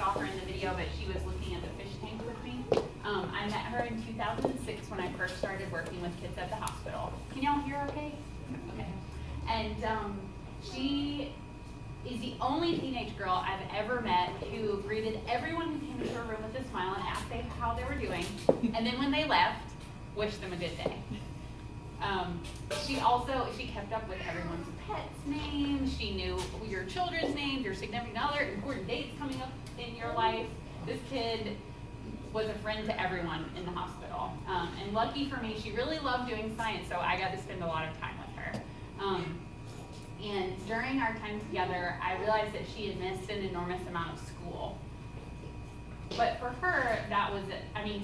saw her in the video, but she was looking at the fish tank with me. I met her in 2006 when I first started working with kids at the hospital. Can y'all hear okay? Okay. And she is the only teenage girl I've ever met who greeted everyone who came into her room with a smile and asked them how they were doing. And then when they left, wished them a good day. She kept up with everyone's pets' names. She knew your children's names, your significant other, important dates coming up in your life. This kid was a friend to everyone in the hospital. And lucky for me, she really loved doing science, so I got to spend a lot of time with her. And during our time together, I realized that she had missed an enormous amount of school. But for her, that was,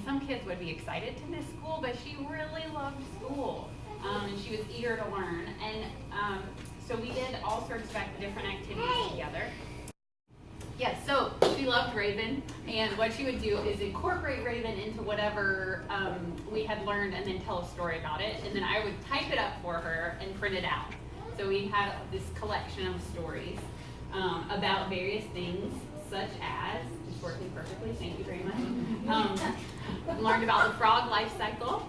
some kids would be excited to miss school, but she really loved school. And she was eager to learn. And so we did all sorts of different activities together. Yes, so she loved Raven, and what she would do is incorporate Raven into whatever we had learned and then tell a story about it. And then I would type it up for her and print it out. So we had this collection of stories about various things, such as, just working perfectly, thank you very much. Learned about the frog life cycle.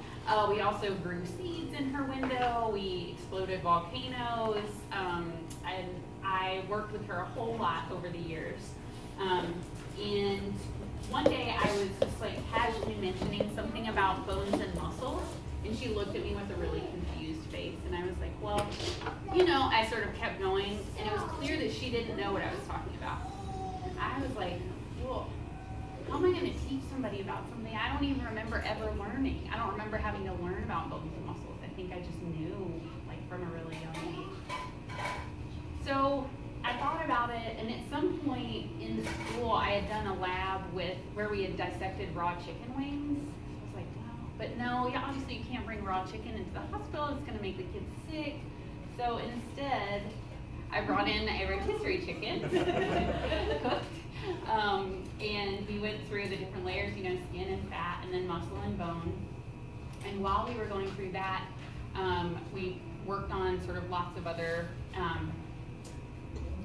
We also grew seeds in her window. We exploded volcanoes. And I worked with her a whole lot over the years. And one day I was just like casually mentioning something about bones and muscles, and she looked at me with a really confused face, and I was like, well, I sort of kept going, and it was clear that she didn't know what I was talking about. I was like, well, how am I going to teach somebody about something I don't even remember ever learning? I don't remember having to learn about bones and muscles. I think I just knew, like, from a really young age. So I thought about it, and at some point in school, I had done a lab where we had dissected raw chicken wings. I was like, wow, but no, obviously you can't bring raw chicken into the hospital. It's going to make the kids sick. So instead, I brought in a rotisserie chicken, cooked, and we went through the different layers, skin and fat, and then muscle and bone. And while we were going through that, we worked on sort of lots of other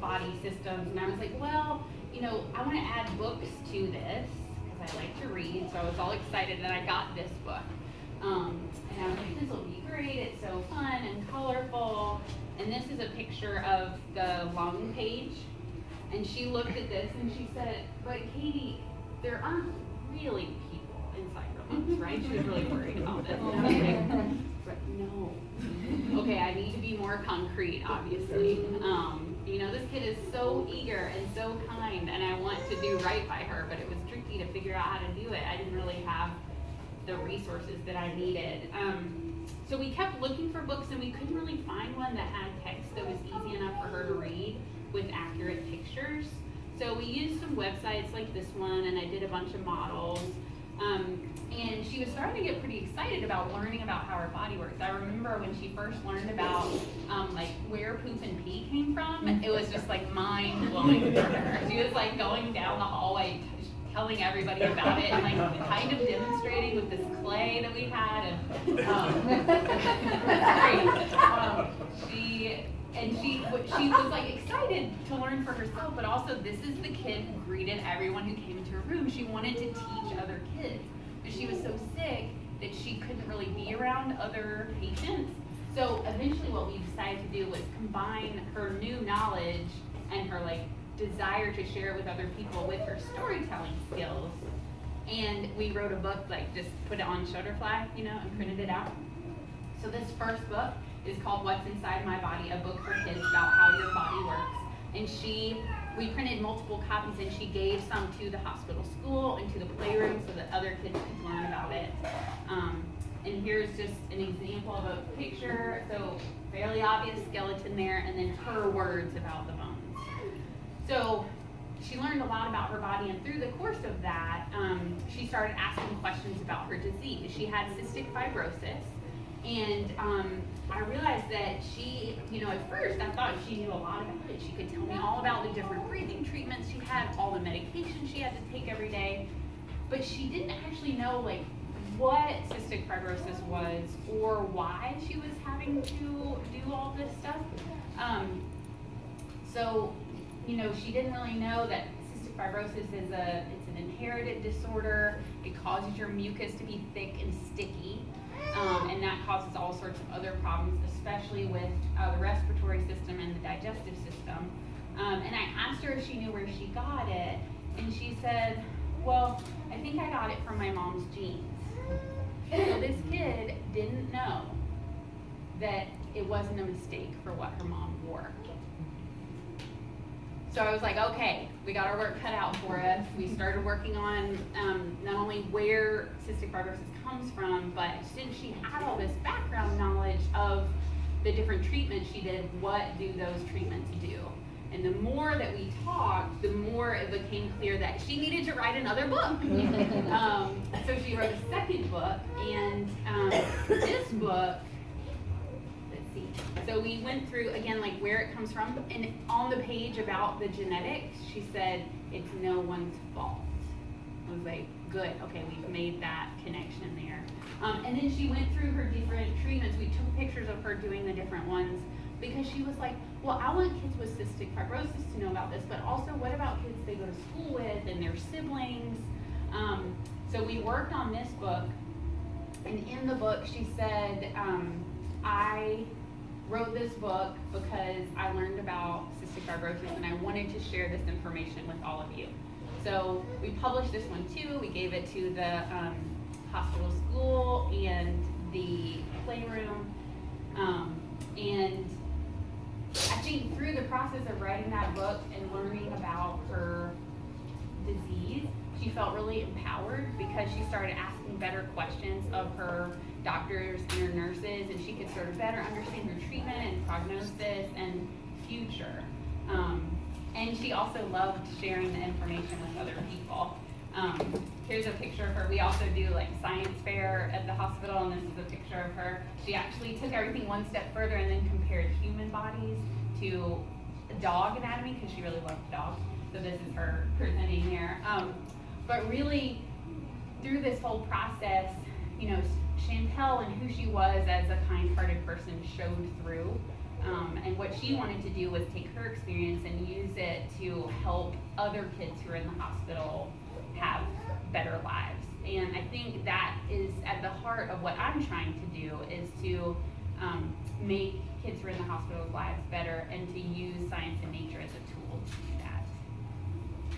body systems, and I was like, well, I want to add books to this because I like to read, so I was all excited, and I got this book. And I was like, this will be great, it's so fun and colorful. And this is a picture of the lung page. And she looked at this and she said, but Katie, there aren't really people inside your lungs, right? She was really worried about this. And I was like, but no. Okay, I need to be more concrete, obviously. This kid is so eager and so kind, and I want to do right by her, but it was tricky to figure out how to do it. I didn't really have the resources that I needed. So we kept looking for books, and we couldn't really find one that had text that was easy enough for her to read with accurate pictures. So we used some websites like this one, and I did a bunch of models. And she was starting to get pretty excited about learning about how her body works. I remember when she first learned about where poop and pee came from, it was just like mind-blowing for her. She was like going down the hallway telling everybody about it and like kind of demonstrating with this clay that we had, and she was like excited to learn for herself, but also this is the kid who greeted everyone who came into her room. She wanted to teach other kids, but she was so sick that she couldn't really be around other patients. So eventually what we decided to do was combine her new knowledge and her desire to share it with other people with her storytelling skills. And we wrote a book, just put it on Shutterfly, and printed it out. So this first book is called What's Inside My Body, a book for kids about how your body works. And we printed multiple copies, and she gave some to the hospital school and to the playroom so that other kids could learn about it. And here's just an example of a picture. So fairly obvious skeleton there, and then her words about the bones. So she learned a lot about her body, and through the course of that, she started asking questions about her disease. She had cystic fibrosis, and I realized that she, at first I thought she knew a lot about it. She could tell me all about the different breathing treatments she had, all the medication she had to take every day, but she didn't actually know what cystic fibrosis was or why she was having to do all this stuff. So she didn't really know that cystic fibrosis is it's an inherited disorder. It causes your mucus to be thick and sticky, and that causes all sorts of other problems, especially with the respiratory system and the digestive system. And I asked her if she knew where she got it, and she said, well, I think I got it from my mom's genes. So this kid didn't know that it wasn't a mistake for what her mom wore. So I was like, okay, we got our work cut out for us. We started working on not only where cystic fibrosis comes from, but since she had all this background knowledge of the different treatments she did, what do those treatments do? And the more that we talked, the more it became clear that she needed to write another book. So she wrote a second book, and this book, let's see. So we went through, again, like where it comes from, and on the page about the genetics, she said, it's no one's fault. I was like, good, okay, we've made that connection there. And then she went through her different treatments. We took pictures of her doing the different ones, because she was like, well, I want kids with cystic fibrosis to know about this, but also what about kids they go to school with and their siblings? So we worked on this book, and in the book she said, I wrote this book because I learned about cystic fibrosis and I wanted to share this information with all of you. So we published this one too. We gave it to the hospital school and the playroom, and I think through the process of writing that book and learning about her disease, she felt really empowered because she started asking better questions of her doctors and her nurses, and she could sort of better understand her treatment and prognosis and future. And she also loved sharing the information with other people. Here's a picture of her. We also do like science fair at the hospital, and this is a picture of her. She actually took everything one step further and then compared human bodies to dog anatomy because she really loved dogs. So this is her presenting here. But really, through this whole process, you know, Chantel and who she was as a kind-hearted person showed through. And what she wanted to do was take her experience and use it to help other kids who are in the hospital have better lives. And I think that is at the heart of what I'm trying to do, is to make kids who are in the hospital's lives better and to use science and nature as a tool to do that.